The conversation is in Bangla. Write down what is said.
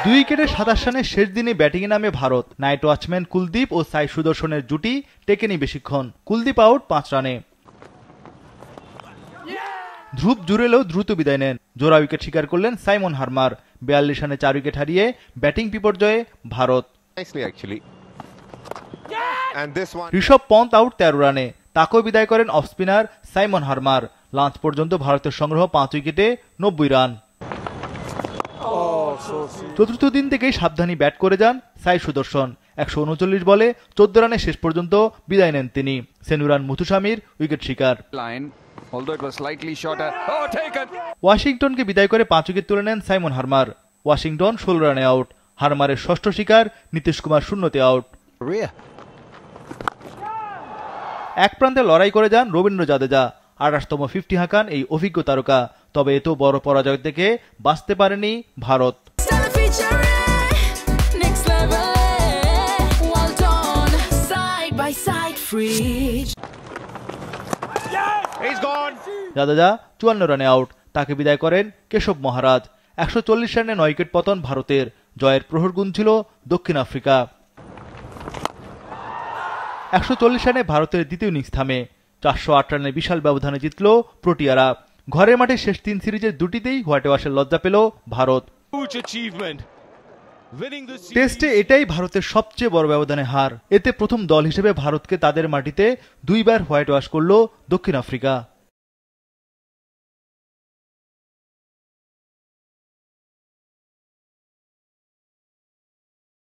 2 উইকেটে 27 রানে শেষ দিনে ব্যাটিংয়ে নামে ভারত। নাইট ওয়াচম্যান কুলদীপ ও সাই সুদর্শনের জুটি টেকেনি বেশিক্ষণ। কুলদীপ আউট 5 রানে। ধ্রুব জুড়েলেও দ্রুত বিদায় নেন। জোড়া উইকেট শিকার করলেন সাইমন হার্মার। 42 রানে 4 উইকেট হারিয়ে ব্যাটিং বিপর্যয়ে ভারত। ঋষভ পন্থ আউট 13 রানে। তাকেও বিদায় করেন অফ স্পিনার সাইমন হার্মার। লাঞ্চ পর্যন্ত ভারতের সংগ্রহ 5 উইকেটে 90 রান। চতুর্থ দিন থেকেই সাবধানী ব্যাট করে যান সাই সুদর্শন। 139 বলে 14 রানে শেষ পর্যন্ত বিদায় নেন তিনি। সেনুরান মুথুসামির উইকেট শিকার। ওয়াশিংটনকে বিদায় করে 5 উইকেট তুলে নেন সাইমন হার্মার। ওয়াশিংটন 16 রানে আউট। হার্মারের ষষ্ঠ শিকার। নীতিশ কুমার শূন্যতে আউট। এক প্রান্তে লড়াই করে যান রবীন্দ্র জাদেজা। 28তম 50 হাঁকান এই অভিজ্ঞ তারকা। তবে এত বড় পরাজয় থেকে বাঁচতে পারেনি ভারত। জাদেজা 54 রানে আউট। তাকে বিদায় করেন কেশব মহারাজ। 140 রানে 9 উইকেট পতন ভারতের। জয়ের প্রহর গুনছিল দক্ষিণ আফ্রিকা। 140 রানে ভারতের দ্বিতীয় ইনিংস থামে। 408 রানে বিশাল ব্যবধানে জিতল প্রোটিয়ারা। ঘরের মাঠে শেষ 3 সিরিজের দুটিতেই হোয়াইট ওয়াশের লজ্জা পেল ভারত। টেস্টে এটাই ভারতের সবচেয়ে বড় ব্যবধানে হার। এতে প্রথম দল হিসেবে ভারতকে তাদের মাটিতে 2 বার হোয়াইট ওয়াশ করল দক্ষিণ আফ্রিকা।